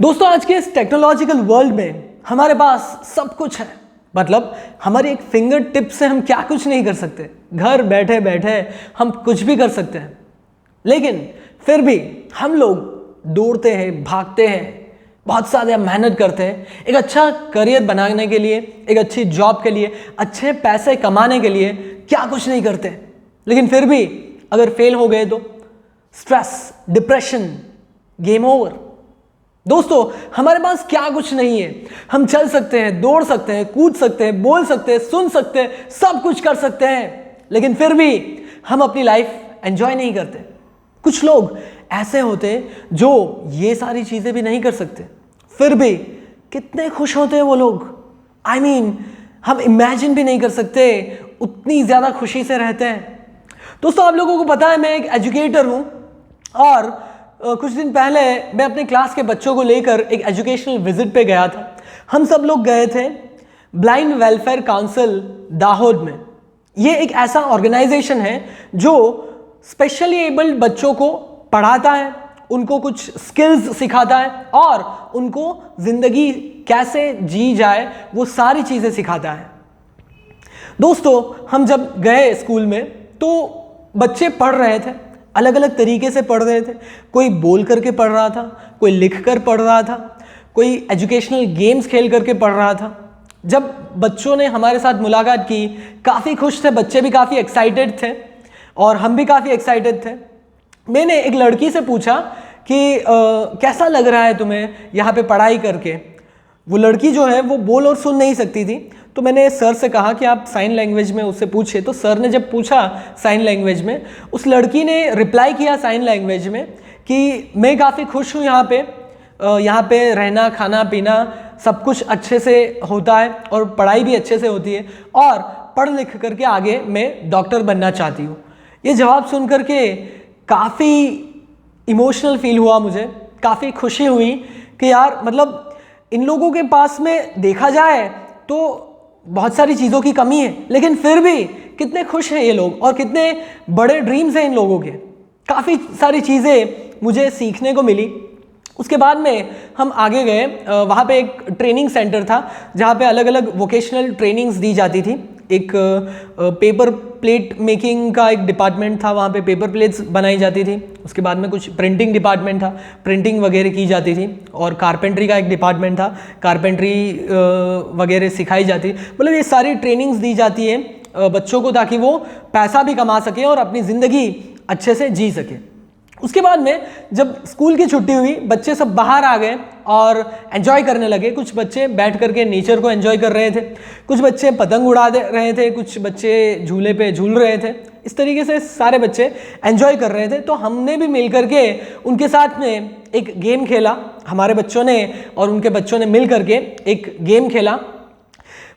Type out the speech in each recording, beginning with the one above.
दोस्तों आज के इस टेक्नोलॉजिकल वर्ल्ड में हमारे पास सब कुछ है। मतलब हमारी एक फिंगर टिप से हम क्या कुछ नहीं कर सकते। घर बैठे बैठे हम कुछ भी कर सकते हैं, लेकिन फिर भी हम लोग दौड़ते हैं, भागते हैं, बहुत ज़्यादा मेहनत करते हैं एक अच्छा करियर बनाने के लिए, एक अच्छी जॉब के लिए, अच्छे पैसे कमाने के लिए क्या कुछ नहीं करते। लेकिन फिर भी अगर फेल हो गए तो स्ट्रेस, डिप्रेशन, गेम ओवर। दोस्तों हमारे पास क्या कुछ नहीं है। हम चल सकते हैं, दौड़ सकते हैं, कूद सकते हैं, बोल सकते हैं, सुन सकते हैं, सब कुछ कर सकते हैं, लेकिन फिर भी हम अपनी लाइफ एंजॉय नहीं करते। कुछ लोग ऐसे होते हैं जो ये सारी चीज़ें भी नहीं कर सकते, फिर भी कितने खुश होते हैं वो लोग। I mean, हम इमेजिन भी नहीं कर सकते, उतनी ज़्यादा खुशी से रहते हैं। दोस्तों आप लोगों को पता है मैं एक एजुकेटर हूँ और कुछ दिन पहले मैं अपने क्लास के बच्चों को लेकर एक एजुकेशनल विजिट पे गया था। हम सब लोग गए थे ब्लाइंड वेलफेयर काउंसिल दाहोद में। ये एक ऐसा ऑर्गेनाइजेशन है जो स्पेशली एबल्ड बच्चों को पढ़ाता है, उनको कुछ स्किल्स सिखाता है और उनको ज़िंदगी कैसे जी जाए वो सारी चीज़ें सिखाता है। दोस्तों हम जब गए स्कूल में तो बच्चे पढ़ रहे थे, अलग अलग तरीके से पढ़ रहे थे। कोई बोल करके पढ़ रहा था, कोई लिख कर पढ़ रहा था, कोई एजुकेशनल गेम्स खेल करके पढ़ रहा था। जब बच्चों ने हमारे साथ मुलाकात की, काफ़ी खुश थे, बच्चे भी काफ़ी एक्साइटेड थे और हम भी काफ़ी एक्साइटेड थे। मैंने एक लड़की से पूछा कि कैसा लग रहा है तुम्हें यहाँ पे पढ़ाई करके। वो लड़की जो है वो बोल और सुन नहीं सकती थी, तो मैंने सर से कहा कि आप साइन लैंग्वेज में उससे पूछे। तो सर ने जब पूछा साइन लैंग्वेज में, उस लड़की ने रिप्लाई किया साइन लैंग्वेज में कि मैं काफ़ी खुश हूँ यहाँ पे रहना, खाना पीना सब कुछ अच्छे से होता है और पढ़ाई भी अच्छे से होती है और पढ़ लिख करके आगे मैं डॉक्टर बनना चाहती हूँ। ये जवाब सुन करके काफ़ी इमोशनल फील हुआ मुझे, काफ़ी खुशी हुई कि यार मतलब इन लोगों के पास में देखा जाए तो बहुत सारी चीज़ों की कमी है, लेकिन फिर भी कितने खुश हैं ये लोग और कितने बड़े ड्रीम्स हैं इन लोगों के। काफ़ी सारी चीज़ें मुझे सीखने को मिली। उसके बाद में हम आगे गए, वहाँ पे एक ट्रेनिंग सेंटर था जहाँ पे अलग अलग वोकेशनल ट्रेनिंग्स दी जाती थी। एक पेपर प्लेट मेकिंग का एक डिपार्टमेंट था, वहाँ पे पेपर प्लेट्स बनाई जाती थी। उसके बाद में कुछ प्रिंटिंग डिपार्टमेंट था, प्रिंटिंग वगैरह की जाती थी। और कारपेंट्री का एक डिपार्टमेंट था, कारपेंट्री वगैरह सिखाई जाती। मतलब ये सारी ट्रेनिंग्स दी जाती है बच्चों को ताकि वो पैसा भी कमा सके और अपनी ज़िंदगी अच्छे से जी सके। उसके बाद में जब स्कूल की छुट्टी हुई, बच्चे सब बाहर आ गए और एंजॉय करने लगे। कुछ बच्चे बैठ करके नेचर को एंजॉय कर रहे थे, कुछ बच्चे पतंग उड़ा रहे थे, कुछ बच्चे झूले पे झूल रहे थे। इस तरीके से सारे बच्चे एंजॉय कर रहे थे। तो हमने भी मिल करके उनके साथ में एक गेम खेला, हमारे बच्चों ने और उनके बच्चों ने मिल करके एक गेम खेला।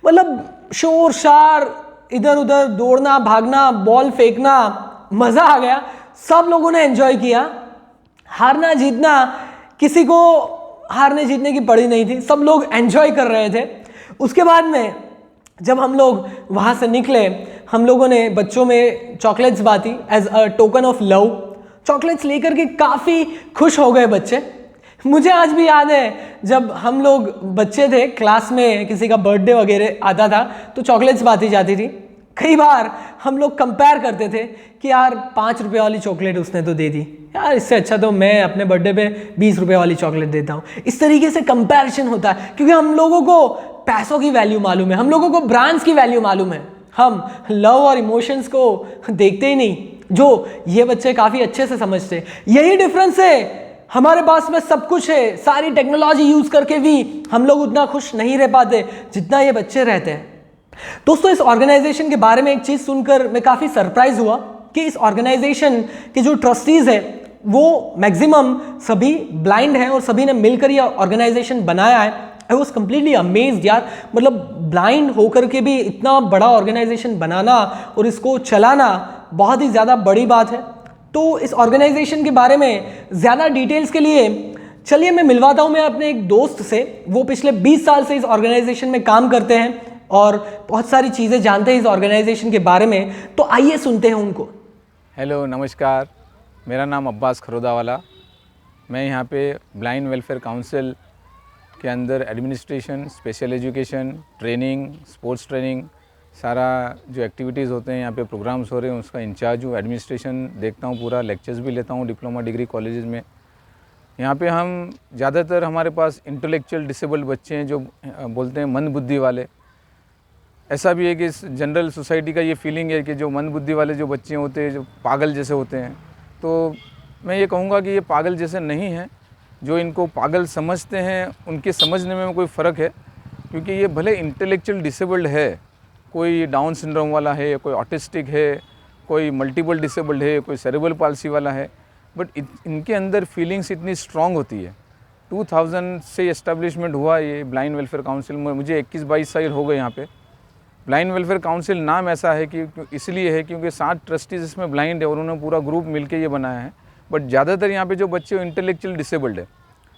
मतलब शोर शार, इधर उधर दौड़ना, भागना, बॉल फेंकना, मज़ा आ गया। सब लोगों ने एंजॉय किया। हारना जीतना, किसी को हारने जीतने की पड़ी नहीं थी, सब लोग एंजॉय कर रहे थे। उसके बाद में जब हम लोग वहाँ से निकले, हम लोगों ने बच्चों में चॉकलेट्स बांटी as a token of love. Chocolates लेकर के काफ़ी खुश हो गए बच्चे। मुझे आज भी याद है जब हम लोग बच्चे थे, क्लास में किसी का बर्थडे वगैरह आता था तो चॉकलेट्स बांटी जाती थी। कई बार हम लोग कंपेयर करते थे कि यार 5 रुपये वाली चॉकलेट उसने तो दे दी, यार इससे अच्छा तो मैं अपने बर्थडे पे 20 रुपये वाली चॉकलेट देता हूँ। इस तरीके से कंपैरिजन होता है क्योंकि हम लोगों को पैसों की वैल्यू मालूम है, हम लोगों को ब्रांड्स की वैल्यू मालूम है। हम लव और इमोशंस को देखते ही नहीं, जो ये बच्चे काफ़ी अच्छे से समझते। यही डिफरेंस है, हमारे पास में सब कुछ है, सारी टेक्नोलॉजी यूज़ करके भी हम लोग उतना खुश नहीं रह पाते जितना ये बच्चे रहते हैं। दोस्तों इस ऑर्गेनाइजेशन के बारे में एक चीज़ सुनकर मैं काफ़ी सरप्राइज हुआ कि इस ऑर्गेनाइजेशन के जो ट्रस्टीज़ हैं वो मैक्सिमम सभी ब्लाइंड हैं और सभी ने मिलकर ये ऑर्गेनाइजेशन बनाया है। आई वॉज कम्प्लीटली अमेज्ड यार, मतलब ब्लाइंड होकर के भी इतना बड़ा ऑर्गेनाइजेशन बनाना और इसको चलाना बहुत ही ज़्यादा बड़ी बात है। तो इस ऑर्गेनाइजेशन के बारे में ज़्यादा डिटेल्स के लिए चलिए मैं मिलवाता हूँ मैं अपने एक दोस्त से। वो पिछले 20 साल से इस ऑर्गेनाइजेशन में काम करते हैं और बहुत सारी चीज़ें जानते हैं इस ऑर्गेनाइजेशन के बारे में। तो आइए सुनते हैं उनको। हेलो नमस्कार, मेरा नाम अब्बास खरोदावाला। मैं यहाँ पे ब्लाइंड वेलफेयर काउंसिल के अंदर administration, special education, training, sports training, सारा जो एक्टिविटीज़ होते हैं यहाँ पे प्रोग्राम्स हो रहे हैं उसका इंचार्ज हूँ। एडमिनिस्ट्रेशन देखता हूँ पूरा, लेक्चर्स भी लेता हूँ डिप्लोमा डिग्री कॉलेजेस में। यहाँ पे हम ज़्यादातर हमारे पास इंटेलेक्चुअल डिसेबल्ड बच्चे हैं जो बोलते हैं मंद बुद्धि वाले। ऐसा भी है कि इस जनरल सोसाइटी का ये फीलिंग है कि जो मंद बुद्धि वाले जो बच्चे होते हैं जो पागल जैसे होते हैं, तो मैं ये कहूँगा कि ये पागल जैसे नहीं हैं। जो इनको पागल समझते हैं उनके समझने में कोई फ़र्क है, क्योंकि ये भले इंटेलेक्चुअल डिसेबल्ड है, कोई डाउन सिंड्रोम वाला है, कोई ऑटिस्टिक है, कोई मल्टीपल डिसेबल्ड है, कोई सेरेब्रल पाल्सी वाला है, बट इनके अंदर फीलिंग्स इतनी स्ट्रॉन्ग होती है। 2000 से इस्टेब्लिशमेंट हुआ ये ब्लाइंड वेलफेयर काउंसिल में। मुझे 21-22 साल हो गए यहाँ पे। ब्लाइंड वेलफेयर काउंसिल नाम ऐसा है कि इसलिए है क्योंकि 7 ट्रस्टीज इसमें ब्लाइंड है और उन्होंने पूरा ग्रुप मिलकर ये बनाया है। बट ज़्यादातर यहाँ पे जो बच्चे इंटेलेक्चुअल डिसेबल्ड है,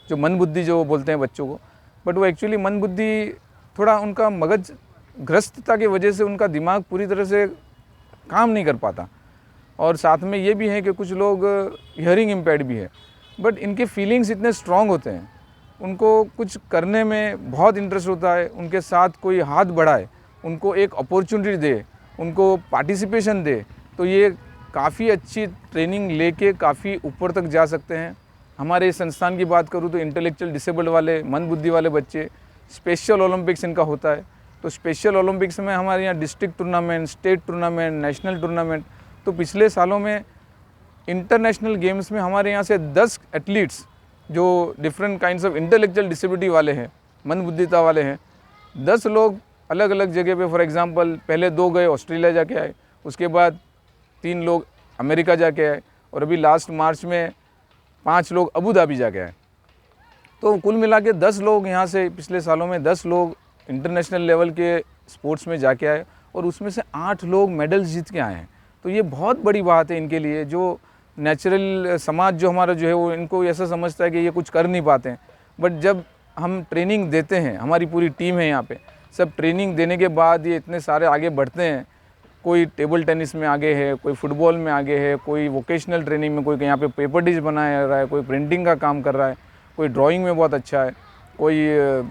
जो मंद बुद्धि जो बोलते हैं बच्चों को, बट वो एक्चुअली मंद बुद्धि थोड़ा उनका मगज ग्रस्तता की वजह से उनका दिमाग पूरी तरह से काम नहीं कर पाता। और साथ में ये भी है कि कुछ लोग हियरिंग इम्पेयर्ड भी है, बट इनके फीलिंग्स इतने स्ट्रॉन्ग होते हैं, उनको कुछ करने में बहुत इंटरेस्ट होता है। उनके साथ कोई हाथ बढ़ाए, उनको एक अपॉर्चुनिटी दे, उनको पार्टिसिपेशन दे, तो ये काफ़ी अच्छी ट्रेनिंग लेके काफ़ी ऊपर तक जा सकते हैं। हमारे इस संस्थान की बात करूँ तो इंटेलेक्चुअल डिसेबल्ड वाले मंद बुद्धि वाले बच्चे, स्पेशल ओलंपिक्स इनका होता है। तो स्पेशल ओलंपिक्स में हमारे यहाँ district tournament, state tournament, national tournament, तो पिछले सालों में इंटरनेशनल गेम्स में हमारे यहाँ से 10 एथलीट्स जो different kinds of intellectual disability वाले हैं, मंद बुद्धिता वाले हैं, 10 लोग अलग अलग जगह पे, फॉर एग्जांपल पहले 2 गए ऑस्ट्रेलिया जाके आए, उसके बाद 3 लोग अमेरिका जाके आए, और अभी लास्ट मार्च में 5 लोग अबू धाबी जाके आए। तो कुल मिला के 10 लोग यहाँ से पिछले सालों में 10 लोग इंटरनेशनल लेवल के स्पोर्ट्स में जाके आए, और उसमें से 8 लोग मेडल्स जीत के आए हैं। तो ये बहुत बड़ी बात है इनके लिए। जो नेचुरल समाज जो हमारा जो है वो इनको ऐसा समझता है कि ये कुछ कर नहीं पाते हैं, बट जब हम ट्रेनिंग देते हैं, हमारी पूरी टीम है यहाँ पे, सब ट्रेनिंग देने के बाद ये इतने सारे आगे बढ़ते हैं। कोई टेबल टेनिस में आगे है, कोई फुटबॉल में आगे है, कोई वोकेशनल ट्रेनिंग में, कोई यहाँ पे पेपर डिश बना रहा है, कोई प्रिंटिंग का काम कर रहा है, कोई ड्राइंग में बहुत अच्छा है, कोई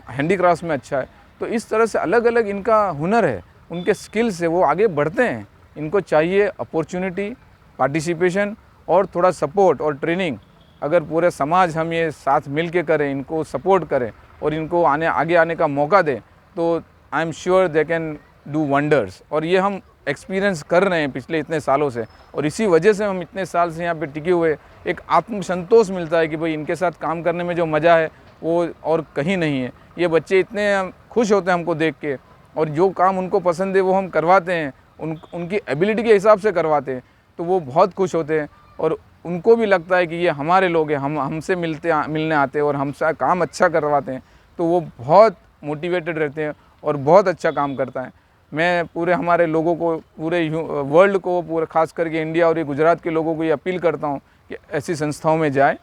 हैंडीक्राफ्ट में अच्छा है। तो इस तरह से अलग अलग इनका हुनर है, उनके स्किल्स है, वो आगे बढ़ते हैं। इनको चाहिए अपॉर्चुनिटी, पार्टिसिपेशन और थोड़ा सपोर्ट और ट्रेनिंग। अगर पूरे समाज हम ये साथ मिल के करें, इनको सपोर्ट करें और इनको आगे आने का मौका दें, तो I am sure they can do wonders. और ये हम एक्सपीरियंस कर रहे हैं पिछले इतने सालों से, और इसी वजह से हम इतने साल से यहाँ पे टिके हुए। एक आत्मसंतोष मिलता है कि भाई इनके साथ काम करने में जो मज़ा है वो और कहीं नहीं है। ये बच्चे इतने खुश होते हैं हमको देख के, और जो काम उनको पसंद है वो हम करवाते हैं, उनकी एबिलिटी के हिसाब से करवाते हैं, तो वो बहुत खुश होते हैं। और उनको भी लगता है कि ये हमारे लोग हैं, हमसे मिलने आते हैं और हमसे काम अच्छा करवाते हैं, तो वो बहुत मोटिवेटेड रहते हैं और बहुत अच्छा काम करता है। मैं पूरे हमारे लोगों को, पूरे वर्ल्ड को, पूरे खास करके इंडिया और ये गुजरात के लोगों को ये अपील करता हूँ कि ऐसी संस्थाओं में जाए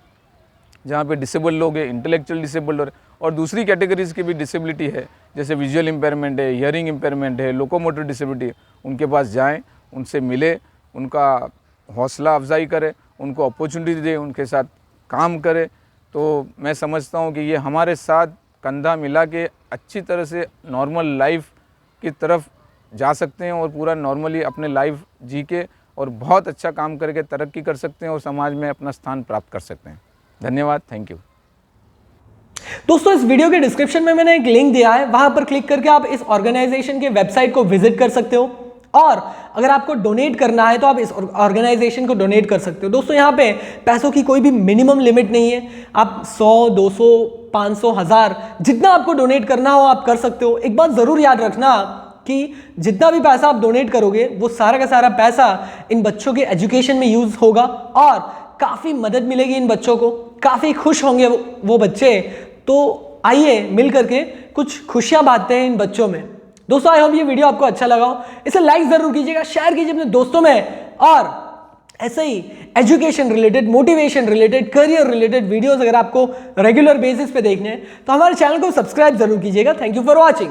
जहाँ पे डिसेबल लोग हैं, इंटेलेक्चुअल डिसेबल्ड और दूसरी कैटेगरीज़ की भी डिसेबिलिटी है, जैसे विजुअल इम्पेयरमेंट है, हियरिंग इम्पेयरमेंट है, लोकोमोटर डिसेबिलिटी है, उनके पास जाएं, उनसे मिले, उनका हौसला अफजाई करें, उनको अपॉर्चुनिटी दें, उनके साथ काम करें। तो मैं समझता हूँ कि ये हमारे साथ कंधा मिला के अच्छी तरह से नॉर्मल लाइफ की तरफ जा सकते हैं और पूरा नॉर्मली अपने लाइफ जी के और बहुत अच्छा काम करके तरक्की कर सकते हैं और समाज में अपना स्थान प्राप्त कर सकते हैं। धन्यवाद, थैंक यू। दोस्तों, इस वीडियो के डिस्क्रिप्शन में मैंने एक लिंक दिया है, वहां पर क्लिक करके आप इस ऑर्गेनाइजेशन के वेबसाइट को विजिट कर सकते हो, और अगर आपको डोनेट करना है तो आप इस ऑर्गेनाइजेशन को डोनेट कर सकते हो। दोस्तों, यहाँ पे पैसों की कोई भी मिनिमम लिमिट नहीं है, आप 100, 200, 500, 1000 जितना आपको डोनेट करना हो आप कर सकते हो। एक बात जरूर याद रखना कि जितना भी पैसा आप डोनेट करोगे वो सारा का सारा पैसा इन बच्चों के एजुकेशन में यूज होगा और काफ़ी मदद मिलेगी इन बच्चों को, काफ़ी खुश होंगे वो बच्चे। तो आइए मिल करके कुछ खुशियां बांटते हैं इन बच्चों में। दोस्तों, आई होप ये वीडियो आपको अच्छा लगा हो, इसे लाइक जरूर कीजिएगा, शेयर कीजिए अपने दोस्तों में, और ऐसे ही education related, motivation related, career related videos अगर आपको रेगुलर बेसिस पे देखने हैं तो हमारे चैनल को सब्सक्राइब जरूर कीजिएगा। Thank you for watching.